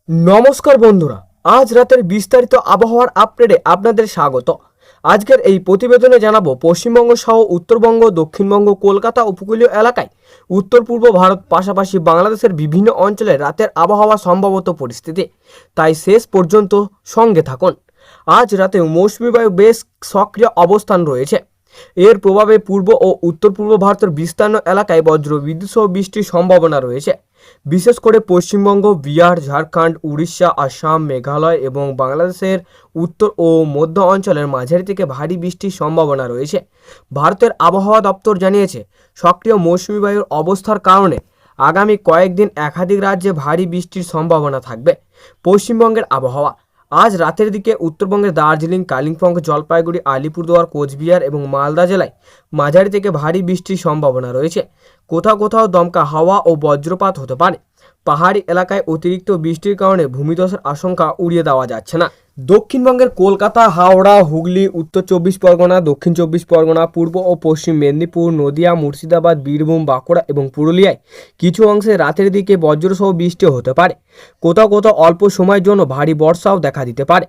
নমস্কার বন্ধুরা, আজ রাতের বিস্তারিত আবহাওয়ার আপডেটে আপনাদের স্বাগত। আজকের এই প্রতিবেদনে জানাবো পশ্চিমবঙ্গ সহ উত্তরবঙ্গ, দক্ষিণবঙ্গ, কলকাতা উপকূলীয় এলাকায়, উত্তর পূর্ব ভারত পাশাপাশি বাংলাদেশের বিভিন্ন অঞ্চলে রাতের আবহাওয়া সম্ভাবত পরিস্থিতি। তাই শেষ পর্যন্ত সঙ্গে থাকুন। আজ রাতে মৌসুমী বায়ু বেশ সক্রিয় অবস্থান রয়েছে। এর প্রভাবে পূর্ব ও উত্তর পূর্ব ভারতের বিস্তীর্ণ এলাকায় বজ্র বিদ্যুৎ সহ বৃষ্টির সম্ভাবনা রয়েছে। বিশেষ করে পশ্চিমবঙ্গ, বিহার, ঝাড়খণ্ড, উড়িষ্যা, আসাম, মেঘালয় এবং বাংলাদেশের উত্তর ও মধ্য অঞ্চলের মাঝারি থেকে ভারী বৃষ্টির সম্ভাবনা রয়েছে। ভারতের আবহাওয়া দপ্তর জানিয়েছে, সক্রিয় মৌসুমী বায়ুর অবস্থার কারণে আগামী কয়েকদিন একাধিক রাজ্যে ভারী বৃষ্টির সম্ভাবনা থাকবে। পশ্চিমবঙ্গের আবহাওয়া আজ রাতের দিকে উত্তরবঙ্গের দার্জিলিং, কালিম্পং, জলপাইগুড়ি, আলিপুরদুয়ার, কোচবিহার এবং মালদা জেলায় মাঝারি থেকে ভারী বৃষ্টির সম্ভাবনা রয়েছে। কোথাও কোথাও দমকা হাওয়া ও বজ্রপাত হতে পারে। পাহাড়ি এলাকায় অতিরিক্ত বৃষ্টির কারণে ভূমিধসের আশঙ্কা উড়িয়ে দেওয়া যাচ্ছে না। দক্ষিণবঙ্গের কলকাতা, হাওড়া, হুগলি, উত্তর চব্বিশ পরগনা, দক্ষিণ চব্বিশ পরগনা, পূর্ব ও পশ্চিম মেদিনীপুর, নদিয়া, মুর্শিদাবাদ, বীরভূম, বাঁকুড়া এবং পুরুলিয়ায় কিছু অংশে রাতের দিকে বজ্রসহ বৃষ্টি হতে পারে। কোথাও কোথাও অল্প সময়ের জন্য ভারী বর্ষাও দেখা দিতে পারে।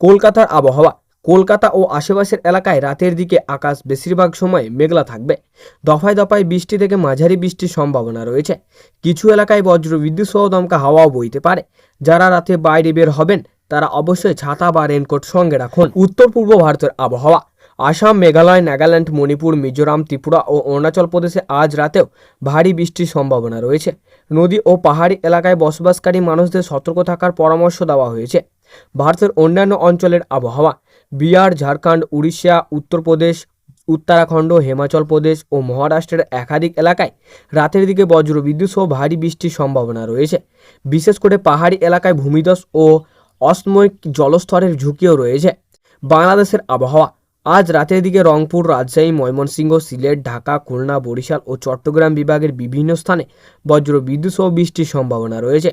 কলকাতার আবহাওয়া কলকাতা ও আশেপাশের এলাকায় রাতের দিকে আকাশ বেশিরভাগ সময় মেঘলা থাকবে। দফায় দফায় বৃষ্টি থেকে মাঝারি বৃষ্টির সম্ভাবনা রয়েছে। কিছু এলাকায় বজ্র বিদ্যুৎ সহ দমকা হাওয়াও বইতে পারে। যারা রাতে বাইরে বের হবেন তারা অবশ্যই ছাতা বা রেনকোট সঙ্গে রাখুন। উত্তর পূর্ব ভারতের আবহাওয়া আসাম, মেঘালয়, নাগাল্যান্ড, মণিপুর, মিজোরাম, ত্রিপুরা ও অরুণাচল প্রদেশে আজ রাতেও ভারী বৃষ্টির সম্ভাবনা রয়েছে। নদী ও পাহাড়ি এলাকায় বসবাসকারী মানুষদের সতর্ক থাকার পরামর্শ দেওয়া হয়েছে। ভারতের অন্যান্য অঞ্চলের আবহাওয়া বিহার, ঝাড়খণ্ড, উড়িষ্যা, উত্তরপ্রদেশ, উত্তরাখণ্ড, হিমাচল প্রদেশ ও মহারাষ্ট্রের একাধিক এলাকায় রাতের দিকে বজ্র বিদ্যুৎ সহ ভারী বৃষ্টির সম্ভাবনা রয়েছে। বিশেষ করে পাহাড়ি এলাকায় ভূমিধস ও অস্ময়িক জলস্তরের ঝুঁকিও রয়েছে। বাংলাদেশের আবহাওয়া আজ রাতের দিকে রংপুর, রাজশাহী, ময়মনসিংহ, সিলেট, ঢাকা, খুলনা, বরিশাল ও চট্টগ্রাম বিভাগের বিভিন্ন স্থানে বজ্র বিদ্যুৎ সহ বৃষ্টির সম্ভাবনা রয়েছে।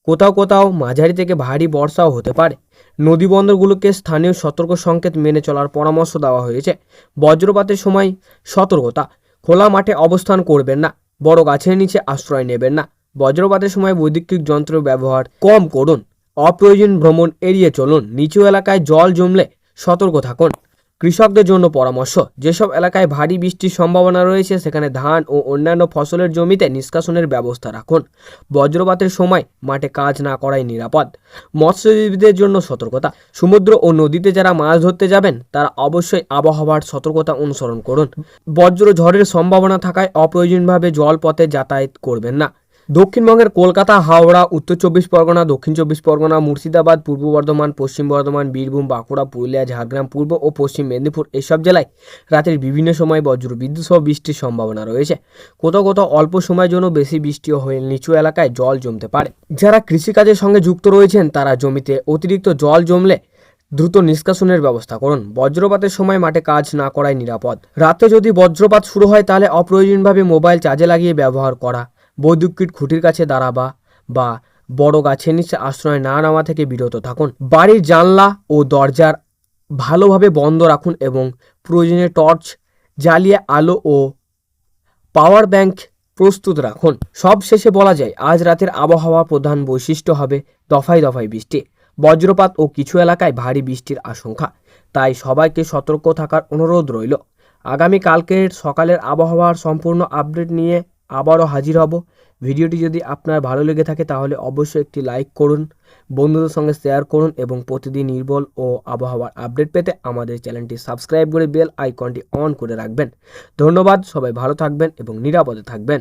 কোথাও কোথাও মাঝারি থেকে ভারী বর্ষাও হতে পারে। নদী বন্দরগুলোকে স্থানীয় সতর্ক সংকেত মেনে চলার পরামর্শ দেওয়া হয়েছে। বজ্রপাতের সময় সতর্কতা, খোলা মাঠে অবস্থান করবেন না, বড় গাছের নিচে আশ্রয় নেবেন না। বজ্রপাতের সময় বৈদ্যুতিক যন্ত্র ব্যবহার কম করুন। অপ্রয়োজন ভ্রমণ এড়িয়ে চলুন। নিচু এলাকায় জল জমলে সতর্ক থাকুন। কৃষকদের জন্য পরামর্শ, যেসব এলাকায় ভারী বৃষ্টির সম্ভাবনা রয়েছে সেখানে ধান ও অন্যান্য ফসলের জমিতে নিষ্কাশনের ব্যবস্থা রাখুন। বজ্রপাতের সময় মাঠে কাজ না করাই নিরাপদ। মৎস্যজীবীদের জন্য সতর্কতা, সমুদ্র ও নদীতে যারা মাছ ধরতে যাবেন তারা অবশ্যই আবহাওয়ার সতর্কতা অনুসরণ করুন। বজ্র ঝড়ের সম্ভাবনা থাকায় অপ্রয়োজনভাবে জলপথে যাতায়াত করবেন না। দক্ষিণবঙ্গের কলকাতা, হাওড়া, উত্তর চব্বিশ পরগনা, দক্ষিণ চব্বিশ পরগনা, মুর্শিদাবাদ, পূর্ব বর্ধমান, পশ্চিম বর্ধমান, বীরভূম, বাঁকুড়া, পুরুলিয়া, ঝাড়গ্রাম, পূর্ব ও পশ্চিম মেদিনীপুর এসব জেলায় রাতের বিভিন্ন সময় বজ্র বিদ্যুৎ সহ বৃষ্টির সম্ভাবনা রয়েছে। কোথাও কোথাও অল্প সময়ের জন্য বেশি বৃষ্টিও হয়ে নিচু এলাকায় জল জমতে পারে। যারা কৃষিকাজের সঙ্গে যুক্ত রয়েছেন তারা জমিতে অতিরিক্ত জল জমলে দ্রুত নিষ্কাশনের ব্যবস্থা করুন। বজ্রপাতের সময় মাঠে কাজ না করাই নিরাপদ। রাতে যদি বজ্রপাত শুরু হয় তাহলে অপ্রয়োজনভাবে মোবাইল চার্জে লাগিয়ে ব্যবহার করা, বৈদ্যুতিক খুঁটির কাছে দাঁড়াবা বা বড় গাছের নিচে আশ্রয় না নেওয়া থেকে বিরত থাকুন। বাড়ির জানলা ও দরজার ভালোভাবে বন্ধ রাখুন এবং প্রয়োজনে টর্চ জ্বালিয়ে আলো ও পাওয়ার ব্যাংক প্রস্তুত রাখুন। সব শেষে বলা যায়, আজ রাতের আবহাওয়া প্রধান বৈশিষ্ট্য হবে দফায় দফায় বৃষ্টি, বজ্রপাত ও কিছু এলাকায় ভারী বৃষ্টির আশঙ্কা। তাই সবাইকে সতর্ক থাকার অনুরোধ রইল। আগামীকালকের সকালের আবহাওয়ার সম্পূর্ণ আপডেট নিয়ে আবারও হাজির হব। ভিডিওটি যদি আপনার ভালো লেগে থাকে তাহলে অবশ্যই একটি লাইক করুন, বন্ধুদের সঙ্গে শেয়ার করুন এবং প্রতিদিন নির্ভুল ও আবহাওয়ার আপডেট পেতে আমাদের চ্যানেলটি সাবস্ক্রাইব করে বেল আইকনটি অন করে রাখবেন। ধন্যবাদ। সবাই ভালো থাকবেন এবং নিরাপদে থাকবেন।